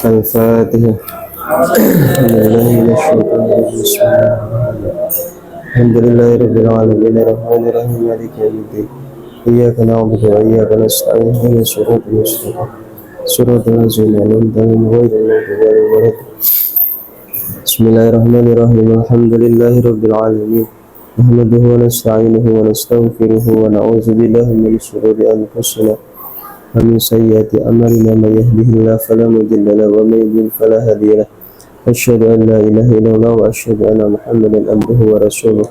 Al-Fatihah. Alhamdulillahirabbil alamin arrahmanir rahim maliki yaumiddin iyyaka na'budu wa iyyaka nasta'in ihdinas siratal mustaqim siratal ladzina an'amta 'alaihim ghairil maghdubi 'alaihim waladdallin. Bismillahirrahmanirrahim. Alhamdulillahirabbil alamin nahmaduhu wa nasta'inuhu wa nastaghfiruhu wa na'udzu billahi min shururi anfusina wa min sayyiati a'malina may yahdihillahu fala mudilla lahu wa may yudlil fala hadiya lahu. Asyhadu an la ilaha illallah wa asyhadu anna Muhammadan abduhu wa rasuluh.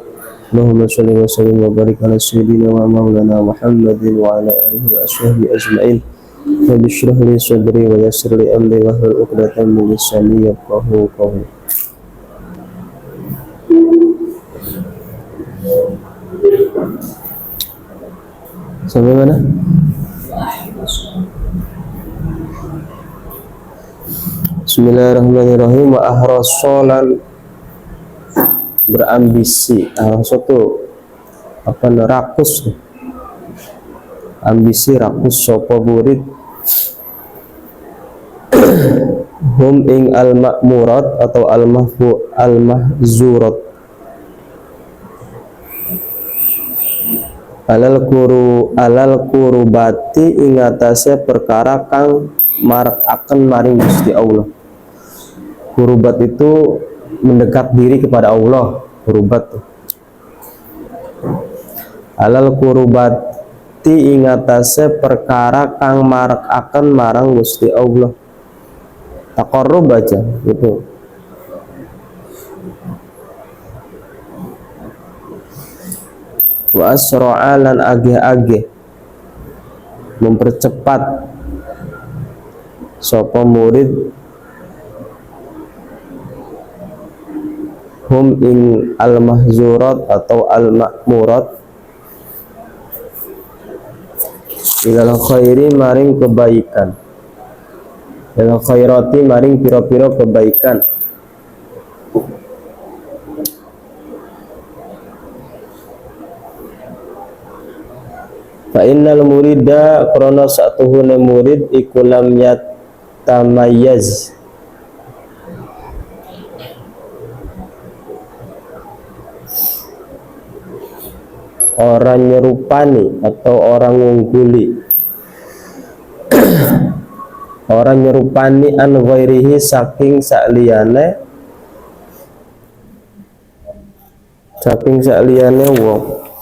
Allahumma shalli wa sallim wa barik ala sayyidina wa maulana Muhammadin wa ala alihi wa ashabihi ajma'in. Rabbi shrah li sadri wa yassir li amri wahlul 'uqdatam min lisani yafqahu qawli. Sampai mana? Bismillahirrahmanirrahim. Wa ahrasolan berambisi. Ahraso itu apa? Rakus. Ambisi rakus sopo murid hum ing al-ma'murat atau al-mahzurat alal kurubati ing atase perkara kang marak akan maring Gusti Allah. Kurubat itu mendekat diri kepada Allah. Kurubat alal kurubati ing atase perkara kang marak akan marang Gusti Allah. Taqarrub aja gitu. Wa asra'a lan agih-agih mempercepat sapa murid hum ing al-mahzurat atau al-ma'murat ilal khairi maring kebaikan, ilal khairati maring pira-pira kebaikan. Fa innal murida krana satuhune murid iku lam yatamayyaz orang nyerupani atau orang ngungguli orang nyerupani an ghairihi saking sakliyane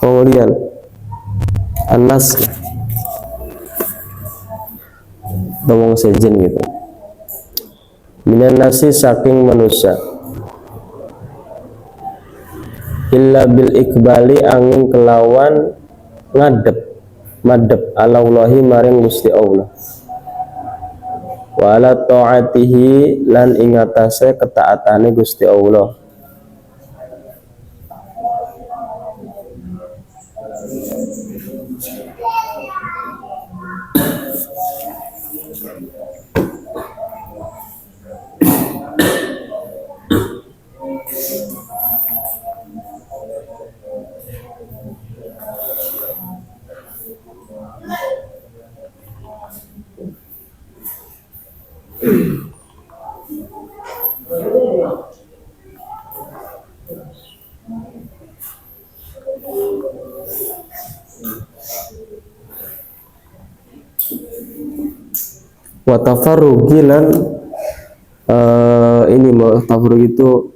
wong liyan anas ngomong sejen gitu minan nasi saking manusia illa bil ikbali angin kelawan madep alallahi maring Gusti Allah wa ala ta'atihi lan ingatase ketaatane Gusti Allah. Wa tafarrugi lan ini tafarrug itu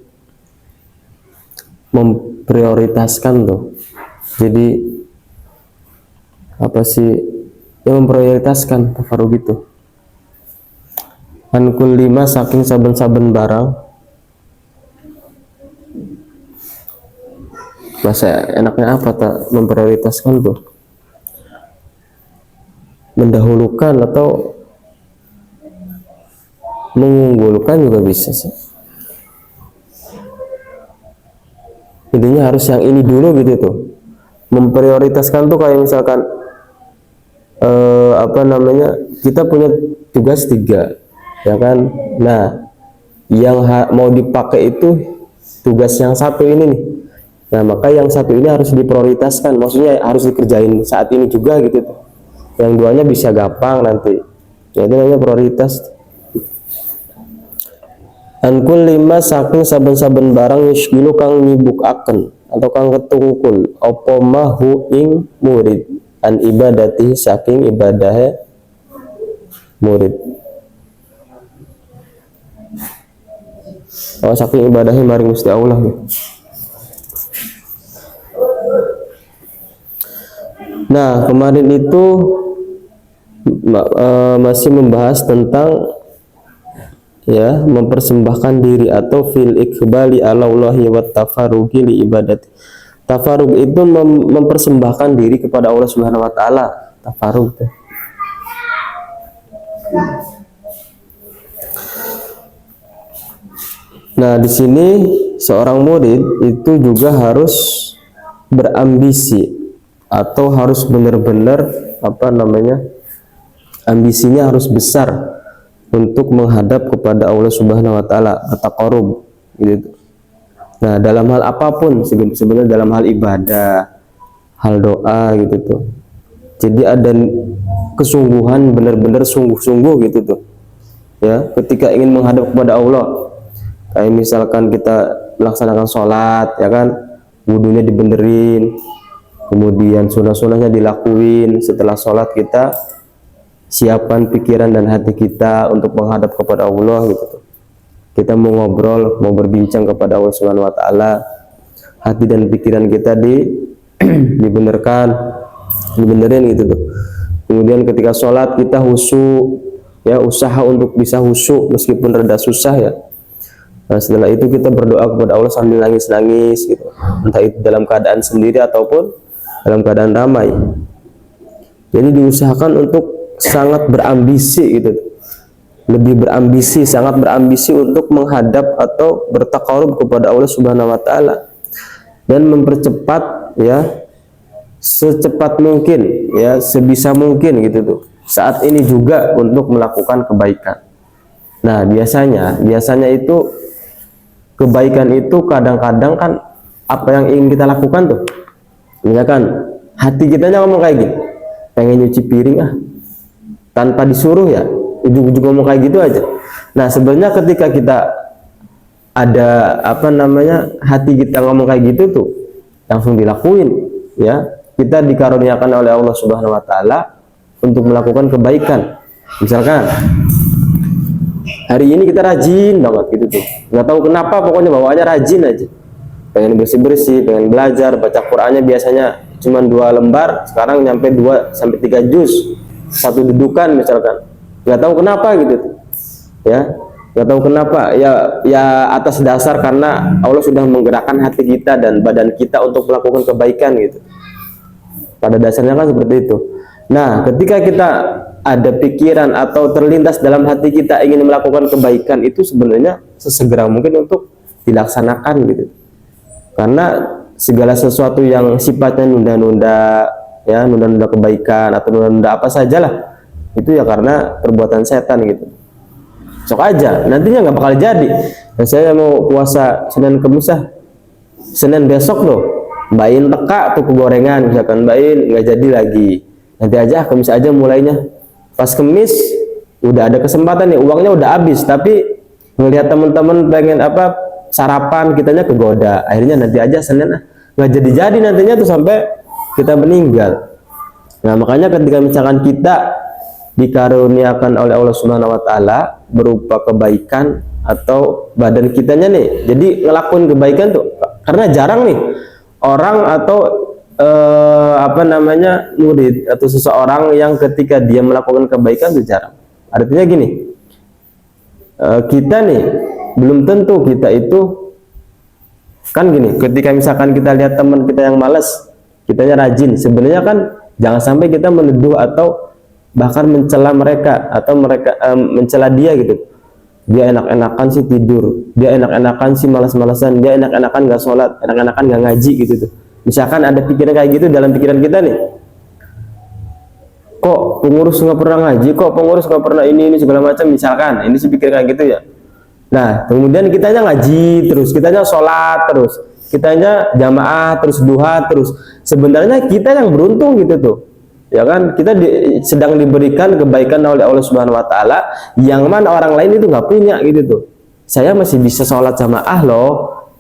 memprioritaskan tuh. Jadi apa sih yang memprioritaskan tafarrug itu? An kullima saking saben-saben barang. Bahasa enaknya apa tak memprioritaskan tuh? Mendahulukan atau mengunggulkan juga bisa sih. Intinya harus yang ini dulu gitu tuh. Memprioritaskan tuh kayak misalkan kita punya tugas 3 ya kan. Nah yang mau dipakai itu tugas yang satu ini nih. Nah maka yang satu ini harus diprioritaskan, maksudnya harus dikerjain saat ini juga gitu tuh. Yang duanya bisa gampang nanti. Ya itu namanya prioritas. An kulli ma saking saben-saben barang yusgilu kang nyibukaken atau kang ketungkul apa mahu ing murid an ibadati saking ibadahe murid. Oh, saking ibadahe maring Gusti Allah. Nah, kemarin itu masih membahas tentang ya mempersembahkan diri atau fil iqbali ala Allahi wa tafarruqi li ibadati. Tafarruq itu mempersembahkan diri kepada Allah Subhanahu wa taala. Tafarruq itu. Nah, di sini seorang murid itu juga harus berambisi atau harus benar-benar ambisinya harus besar untuk menghadap kepada Allah Subhanahu wa taala, bertaqarrub gitu. Nah, dalam hal apapun sebenarnya, dalam hal ibadah, hal doa gitu tuh. Jadi ada kesungguhan, benar-benar sungguh-sungguh gitu tuh. Ya, ketika ingin menghadap kepada Allah. Kayak misalkan kita melaksanakan sholat, ya kan, wudunya dibenerin, kemudian sunnah-sunnahnya dilakuin. Setelah sholat kita siapkan pikiran dan hati kita untuk menghadap kepada Allah gitu. Kita mau ngobrol, mau berbincang kepada Allah Subhanahu wa taala, hati dan pikiran kita dibenerin gitu tuh. Kemudian ketika sholat kita khusyuk, ya, usaha untuk bisa khusyuk meskipun rada susah ya. Nah, setelah itu kita berdoa kepada Allah sambil nangis-nangis gitu. Entah itu dalam keadaan sendiri ataupun dalam keadaan ramai. Jadi diusahakan untuk sangat berambisi gitu. Lebih berambisi, sangat berambisi untuk menghadap atau bertaqarrub kepada Allah Subhanahu wa taala dan mempercepat ya secepat mungkin ya, sebisa mungkin gitu tuh. Saat ini juga untuk melakukan kebaikan. Nah, biasanya itu kebaikan itu kadang-kadang kan apa yang ingin kita lakukan tuh, misalkan hati kitanya ngomong kayak gini, pengen nyuci piring tanpa disuruh ya, ujung-ujung ngomong kayak gitu aja. Nah, sebenarnya ketika kita ada hati kita ngomong kayak gitu tuh, langsung dilakuin ya. Kita dikaruniakan oleh Allah Subhanahu wa taala untuk melakukan kebaikan. Misalkan hari ini kita rajin banget gitu tuh, nggak tahu kenapa, pokoknya bawaannya rajin aja, pengen bersih-bersih, pengen belajar, baca Qur'annya biasanya cuma 2 lembar, sekarang nyampe 2 sampai 3 juz, satu dudukan misalkan, nggak tahu kenapa gitu tuh ya, nggak tahu kenapa ya atas dasar karena Allah sudah menggerakkan hati kita dan badan kita untuk melakukan kebaikan gitu, pada dasarnya kan seperti itu. Nah, ketika kita ada pikiran atau terlintas dalam hati kita ingin melakukan kebaikan, itu sebenarnya sesegera mungkin untuk dilaksanakan gitu. Karena segala sesuatu yang sifatnya nunda-nunda ya, nunda-nunda kebaikan atau nunda-nunda apa sajalah, itu ya karena perbuatan setan gitu. Sok aja, nantinya nggak bakal jadi. Dan saya mau puasa Senin Kemis, Senin besok loh, Mbak teka tuh gorengan misalkan, Mbak nggak jadi lagi. Nanti aja Kemis aja mulainya. Pas Kemis udah ada kesempatan nih, uangnya udah habis, tapi ngelihat teman-teman pengen sarapan, kitanya kegoda, akhirnya nanti aja Senin, nggak jadi nantinya tuh sampai kita meninggal. Nah, makanya ketika misalkan kita dikaruniakan oleh Allah Subhanahu wa taala berupa kebaikan atau badan kitanya nih, jadi ngelakuin kebaikan tuh, karena jarang nih orang atau murid atau seseorang yang ketika dia melakukan kebaikan itu jarang. Artinya gini, kita nih belum tentu kita itu kan gini, ketika misalkan kita lihat teman kita yang malas, kitanya rajin, sebenarnya kan jangan sampai kita menuduh atau bahkan mencela mereka atau mereka mencela dia gitu. Dia enak-enakan sih tidur, dia enak-enakan sih malas-malasan, dia enak-enakan nggak sholat, enak-enakan nggak ngaji gitu tuh. Misalkan ada pikiran kayak gitu dalam pikiran kita nih, kok pengurus nggak pernah ngaji, kok pengurus nggak pernah ini segala macam, misalkan ini sih pikir kayak gitu ya. Nah, kemudian kitanya ngaji terus, kitanya sholat terus, kitanya jamaah terus, duha terus. Sebenarnya kita yang beruntung gitu tuh, ya kan? Kita sedang diberikan kebaikan oleh Allah Subhanahu wa taala yang mana orang lain itu nggak punya gitu tuh. saya masih bisa sholat jamaah loh,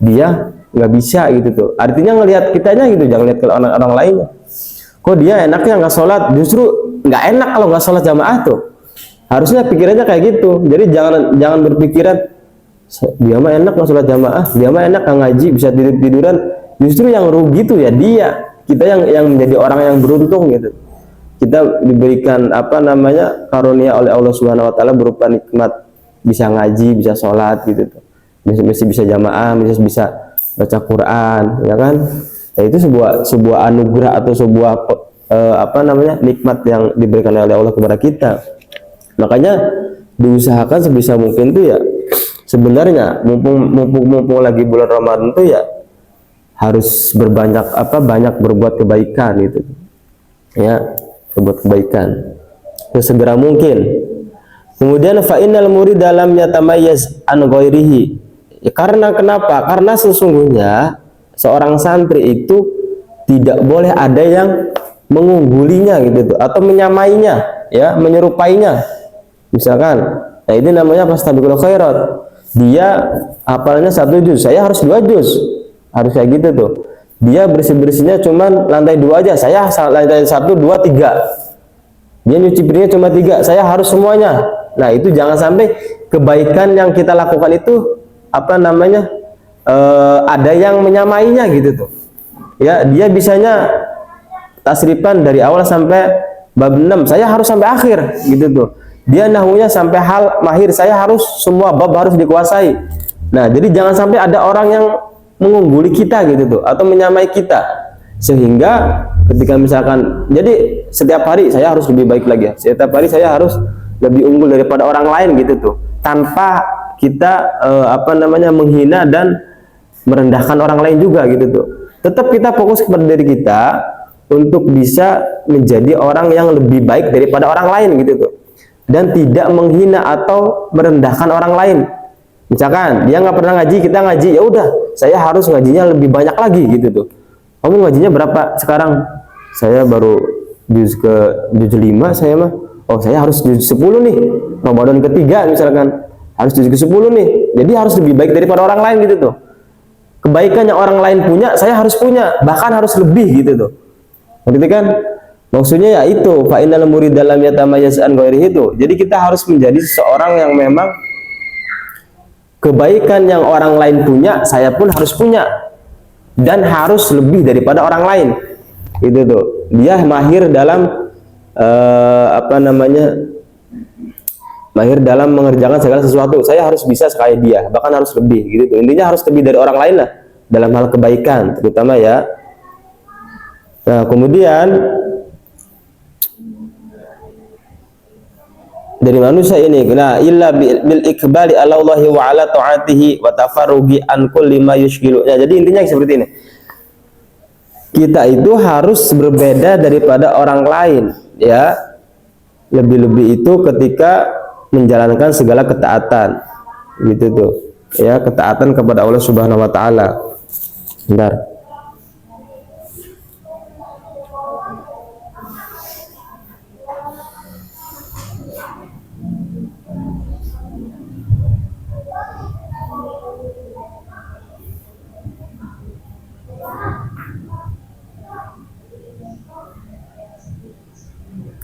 dia nggak bisa gitu tuh. Artinya ngelihat kitanya gitu, jangan lihat ke orang lainnya. Kok dia enaknya nggak sholat, justru nggak enak kalau nggak sholat jamaah tuh. Harusnya pikirannya kayak gitu. Jadi jangan berpikiran dia mah enak nggak sholat jamaah, dia mah enak nggak ngaji, bisa tiduran. Justru yang rugi tuh ya dia, kita yang menjadi orang yang beruntung gitu. Kita diberikan apa namanya karunia oleh Allah Subhanahu Wa Taala berupa nikmat bisa ngaji, bisa sholat gitu tuh, bisa jamaah, bisa baca Quran, ya kan? Nah, itu sebuah anugerah atau sebuah apa namanya nikmat yang diberikan oleh Allah kepada kita. Makanya diusahakan sebisa mungkin tuh ya, sebenarnya mumpung lagi bulan Ramadan tuh ya harus banyak berbuat kebaikan gitu, ya, berbuat kebaikan sesegera mungkin. Kemudian fa innal murid dalam yatamayyaz an ghairihi, ya, karena kenapa? Karena sesungguhnya seorang santri itu tidak boleh ada yang mengunggulinya gitu tuh, atau menyamainya, ya, menyerupainya. Misalkan, nah ini namanya fastabiqul khairat. Dia hafalnya 1 juz, saya harus 2 juz. Harus kayak gitu tuh. Dia bersih-bersihnya cuman lantai 2 aja, saya lantai 1, 2, 3. Dia nyuci piringnya cuma 3, saya harus semuanya. Nah, itu jangan sampai kebaikan yang kita lakukan itu apa namanya ada yang menyamainya gitu tuh. Ya, dia bisanya tasrifan dari awal sampai bab 6, saya harus sampai akhir gitu tuh. Dia nahwunya sampai hal mahir, saya harus semua bab harus dikuasai. Nah, jadi jangan sampai ada orang yang mengungguli kita gitu tuh, atau menyamai kita, sehingga ketika misalkan, jadi setiap hari saya harus lebih baik lagi, setiap hari saya harus lebih unggul daripada orang lain gitu tuh, tanpa kita apa namanya menghina dan merendahkan orang lain juga gitu tuh. Tetap kita fokus kepada diri kita untuk bisa menjadi orang yang lebih baik daripada orang lain gitu tuh, dan tidak menghina atau merendahkan orang lain. Misalkan dia nggak pernah ngaji, kita ngaji, ya udah saya harus ngajinya lebih banyak lagi gitu tuh. Kamu ngajinya berapa sekarang? Saya baru juz 5 saya mah. Oh, saya harus juz 10 nih. Ramadan ketiga misalkan harus juz 10 nih. Jadi harus lebih baik daripada orang lain gitu tuh. Kebaikan yang orang lain punya, saya harus punya, bahkan harus lebih gitu tuh. Berarti kan maksudnya ya itu fa innal murid dalam yatamayyaz an ghairihi itu. Jadi kita harus menjadi seseorang yang memang kebaikan yang orang lain punya, saya pun harus punya, dan harus lebih daripada orang lain. Itu tuh. Dia mahir dalam apa namanya? Mahir dalam mengerjakan segala sesuatu. Saya harus bisa sekali dia, bahkan harus lebih gitu tuh. Intinya harus lebih dari orang lain lah dalam hal kebaikan, terutama ya. Nah, kemudian dari manusia ini, nah illa bil ikbali ala Allah wa ala taatihi wa tafarrugi an kulli ma yushghilu. Ya, jadi intinya seperti ini. Kita itu harus berbeda daripada orang lain, ya. Lebih-lebih itu ketika menjalankan segala ketaatan. Gitu tuh. Ya, ketaatan kepada Allah Subhanahu wa taala. Bentar.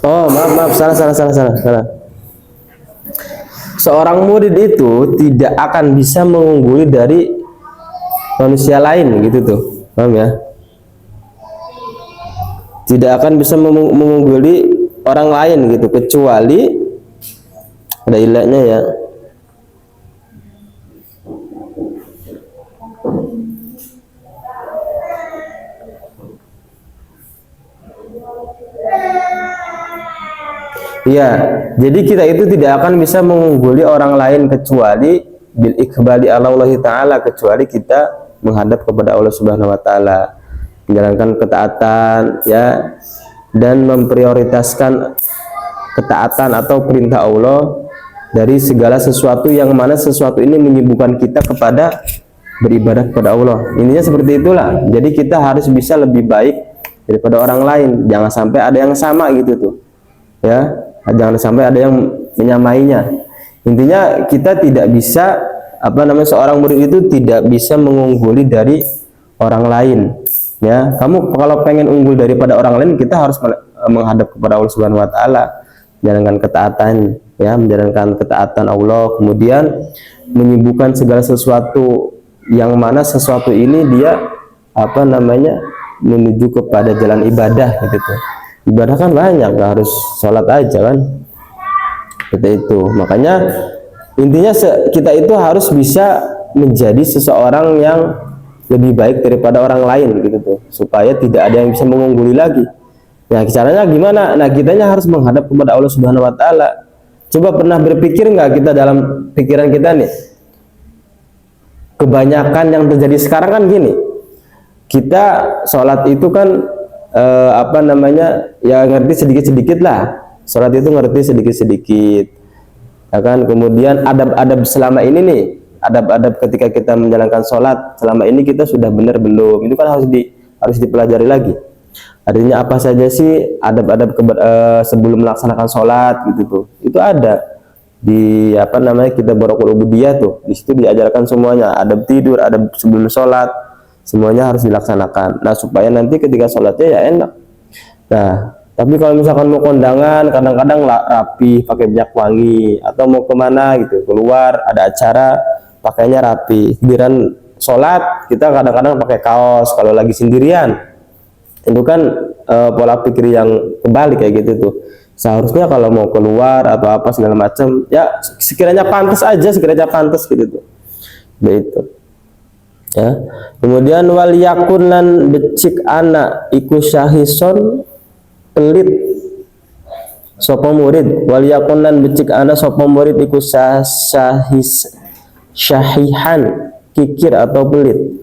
Oh, maaf, salah. Seorang murid itu tidak akan bisa mengungguli dari manusia lain gitu tuh. Paham ya? Tidak akan bisa mengungguli orang lain gitu, kecuali ada ilahnya ya. Ya, jadi kita itu tidak akan bisa mengungguli orang lain kecuali bil ikbali ala Allah taala, kecuali kita menghadap kepada Allah Subhanahu wa taala, menjalankan ketaatan ya, dan memprioritaskan ketaatan atau perintah Allah dari segala sesuatu yang mana sesuatu ini menyibukkan kita kepada beribadah kepada Allah. Intinya seperti itulah. Jadi kita harus bisa lebih baik daripada orang lain. Jangan sampai ada yang sama gitu tuh. Ya, jangan sampai ada yang menyamainya. Intinya kita tidak bisa seorang murid itu tidak bisa mengungguli dari orang lain. Ya, kamu kalau pengen unggul daripada orang lain, kita harus menghadap kepada Allah Subhanahu wa taala, menjalankan ketaatan, ya, menjalankan ketaatan Allah, kemudian menyibukkan segala sesuatu yang mana sesuatu ini dia menuju kepada jalan ibadah gitu tuh. Ibadah kan banyak, nggak harus sholat aja kan. Seperti itu. Makanya intinya kita itu harus bisa menjadi seseorang yang lebih baik daripada orang lain gitu tuh, supaya tidak ada yang bisa mengungguli lagi. Nah, caranya gimana? Nah, kitanya harus menghadap kepada Allah Subhanahu wa taala. Coba pernah berpikir nggak kita dalam pikiran kita nih? Kebanyakan yang terjadi sekarang kan gini. Kita sholat itu kan ya ngerti sedikit-sedikit lah. Sholat itu ngerti sedikit-sedikit. Ya kan? Kemudian adab-adab selama ini nih, adab-adab ketika kita menjalankan sholat selama ini kita sudah benar belum, itu kan harus dipelajari lagi. Artinya apa saja sih adab-adab sebelum melaksanakan sholat gitu tuh, itu ada di kitab Barokul Ubudiyah tuh. Di situ diajarkan semuanya, adab tidur, adab sebelum sholat, semuanya harus dilaksanakan. Nah, supaya nanti ketika sholatnya ya enak. Nah, tapi kalau misalkan mau kondangan, kadang-kadang rapi, pakai minyak wangi, atau mau kemana gitu, keluar ada acara, pakainya rapi. Giliran sholat kita kadang-kadang pakai kaos kalau lagi sendirian. Itu kan pola pikir yang kebalik kayak gitu tuh. Seharusnya kalau mau keluar atau apa segala macam, ya sekiranya pantas aja, sekiranya pantas gitu tuh. Begitu. Ya. Kemudian wal yakun lan becik anak iku syahison pelit sapa murid, wal yakun lan becik anak sapa murid iku syahihan kikir atau pelit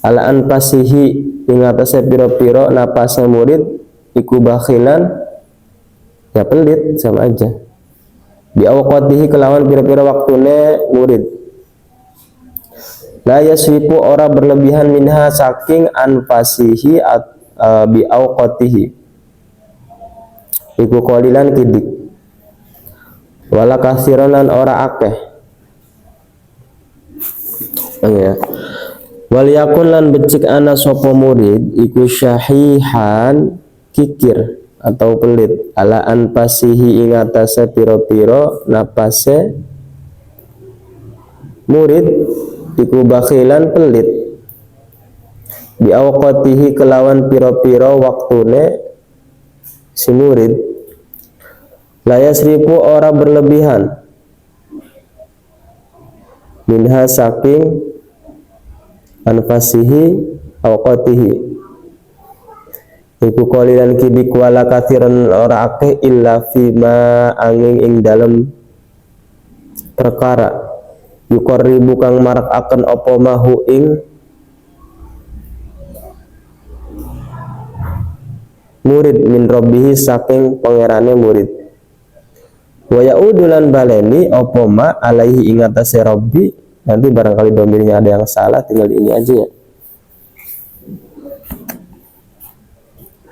ala anfasihi ing atase pira-pira napase murid iku bakhilan, ya pelit sama aja. Bi awqatihi kelawan pira-pira waktune murid. La yasrifu ora berlebihan minha saking anfasihi bi awqatihi iku qalilan kidik wala kasiran lan ora akeh. Ya. Wal yakun lan becik ana sapa murid iku syahihan kikir atau pelit ala anfasihi ing atase pira-pira napase murid iku bakhilan pelit bi awqatihi kelawan pira-pira waktune si murid. La yasrifu ora berlebihan minha saking anfasihi awqatihi iku qalilan kidik wala kathiran ora akeh illa fima angin ing dalem perkara yuqarribu kang marak akan apa mahu ing murid min rabbihi saking pangerane murid. Wa yaudulan baleni apa ma alaihi ing atase rabbi. Nanti barangkali domirnya ada yang salah, tinggal ini aja ya.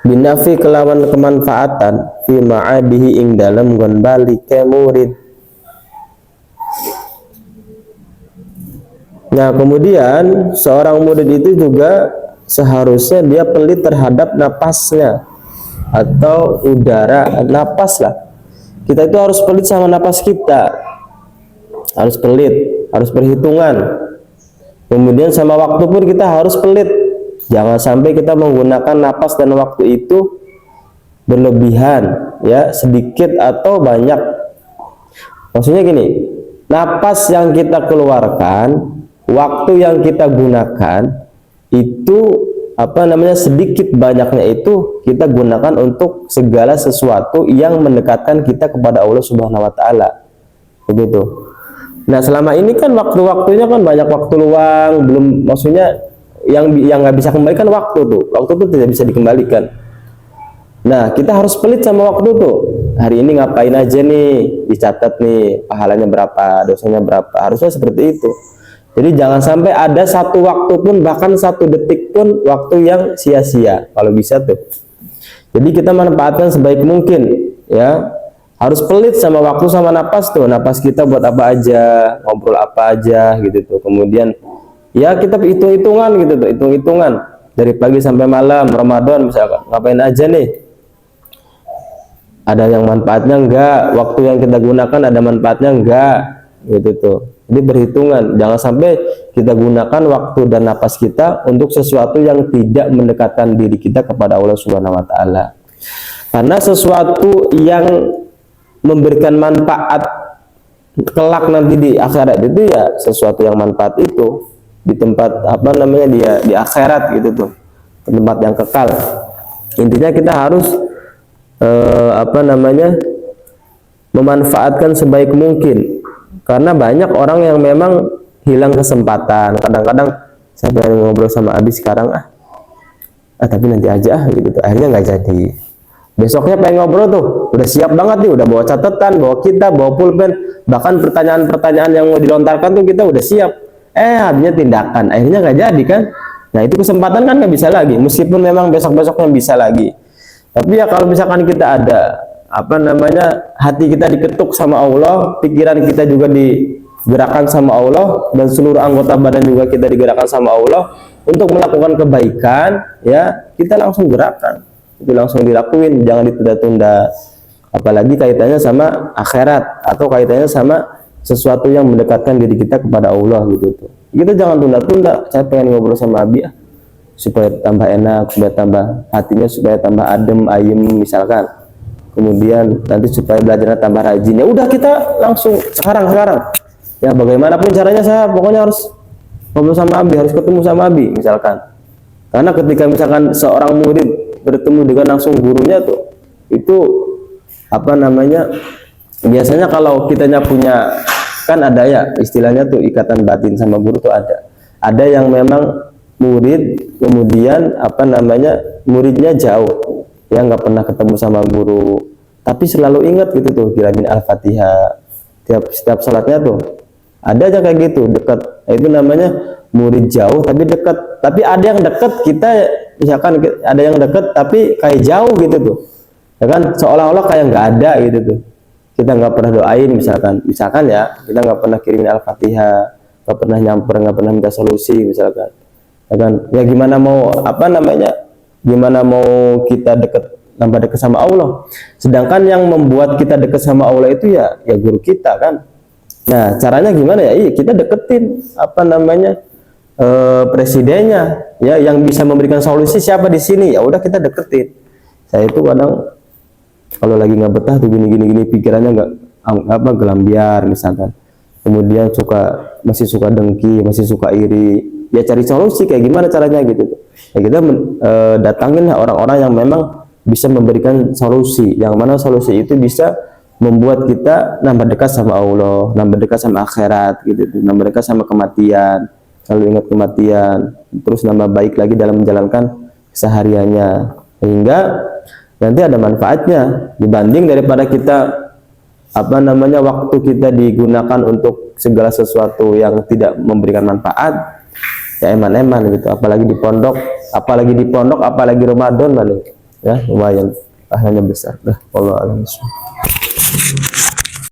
Binafi kelawan kemanfaatan fi ma'adihi ing dalam gon balik ke murid. Nah, kemudian seorang murid itu juga seharusnya dia pelit terhadap napasnya atau udara, napas lah. Kita itu harus pelit sama napas kita, harus pelit, harus perhitungan. Kemudian sama waktu pun kita harus pelit. Jangan sampai kita menggunakan napas dan waktu itu berlebihan, ya, sedikit atau banyak. Maksudnya gini, napas yang kita keluarkan, waktu yang kita gunakan itu sedikit banyaknya itu kita gunakan untuk segala sesuatu yang mendekatkan kita kepada Allah Subhanahu wa taala. Begitu. Nah, selama ini kan waktu-waktunya kan banyak waktu luang, belum, maksudnya yang nggak bisa kembalikan waktu tuh. Waktu tuh tidak bisa dikembalikan. Nah, kita harus pelit sama waktu tuh. Hari ini ngapain aja nih, dicatat nih, pahalanya berapa, dosanya berapa. Harusnya seperti itu. Jadi jangan sampai ada satu waktu pun, bahkan satu detik pun waktu yang sia-sia kalau bisa tuh. Jadi kita manfaatkan sebaik mungkin, ya. harus pelit sama waktu sama napas tuh. Napas kita buat apa aja, ngobrol apa aja gitu tuh. Kemudian ya kita hitung-hitungan gitu tuh, hitung-hitungan dari pagi sampai malam Ramadan misalkan ngapain aja nih, ada yang manfaatnya enggak, waktu yang kita gunakan ada manfaatnya enggak gitu tuh. Jadi berhitungan, jangan sampai kita gunakan waktu dan napas kita untuk sesuatu yang tidak mendekatkan diri kita kepada Allah Subhanahu wa taala. Karena sesuatu yang memberikan manfaat kelak nanti di akhirat itu ya sesuatu yang manfaat itu di tempat apa namanya dia di akhirat gitu tuh, tempat yang kekal. Intinya kita harus apa namanya memanfaatkan sebaik mungkin, karena banyak orang yang memang hilang kesempatan. Kadang-kadang saya pengen ngobrol sama Abi sekarang tapi nanti aja gitu tuh, akhirnya nggak jadi. Besoknya pengen ngobrol tuh, udah siap banget nih, udah bawa catatan, bawa kitab, bawa pulpen, bahkan pertanyaan-pertanyaan yang mau dilontarkan tuh kita udah siap. Akhirnya tindakan, akhirnya nggak jadi kan. Nah itu kesempatan kan nggak bisa lagi, meskipun memang besok-besoknya bisa lagi. Tapi ya kalau misalkan kita ada apa namanya hati kita diketuk sama Allah, pikiran kita juga digerakkan sama Allah, dan seluruh anggota badan juga kita digerakkan sama Allah untuk melakukan kebaikan, ya kita langsung gerakan. Itu langsung dilakuin, jangan ditunda-tunda. Apalagi kaitannya sama akhirat atau kaitannya sama sesuatu yang mendekatkan diri kita kepada Allah gitu tuh. Kita jangan tunda-tunda. Saya pengen ngobrol sama Abi supaya tambah enak, supaya tambah hatinya, supaya tambah adem ayem misalkan. Kemudian nanti supaya belajarnya tambah rajin. Ya udah kita langsung sekarang. Ya bagaimanapun caranya saya pokoknya harus ngobrol sama Abi, harus ketemu sama Abi misalkan. Karena ketika misalkan seorang murid bertemu dengan langsung gurunya tuh, itu apa namanya, biasanya kalau kitanya punya, kan ada ya istilahnya tuh ikatan batin sama guru tuh ada yang memang murid kemudian apa namanya muridnya jauh ya, nggak pernah ketemu sama guru tapi selalu ingat gitu tuh bilangin Al-Fatihah setiap salatnya tuh, ada aja kayak gitu dekat. Itu namanya murid jauh tapi dekat. Tapi ada yang dekat kita misalkan, ada yang dekat tapi kayak jauh gitu tuh ya kan, seolah-olah kayak nggak ada gitu tuh. Kita nggak pernah doain misalkan ya, kita nggak pernah kirimin Al-Fatihah, nggak pernah nyamper, nggak pernah minta solusi misalkan ya kan. Ya gimana mau apa namanya, gimana mau kita nambah dekat sama Allah, sedangkan yang membuat kita dekat sama Allah itu ya guru kita kan. Nah caranya gimana ya, kita deketin apa namanya presidennya ya, yang bisa memberikan solusi siapa di sini, ya udah kita deketin. Saya itu kadang kalau lagi nggak betah tuh gini pikirannya nggak apa gelambiar misalkan, kemudian masih suka dengki, masih suka iri, ya cari solusi kayak gimana caranya gitu ya. Kita datangin orang-orang yang memang bisa memberikan solusi, yang mana solusi itu bisa membuat kita nambah dekat sama Allah, nambah dekat sama akhirat gitu, nambah dekat sama kematian, selalu ingat kematian, terus nambah baik lagi dalam menjalankan kesehariannya, sehingga nanti ada manfaatnya dibanding daripada kita apa namanya waktu kita digunakan untuk segala sesuatu yang tidak memberikan manfaat, ya eman-eman gitu. Apalagi di pondok, apalagi Ramadan ya lumayan pahalanya besar. Allah alam.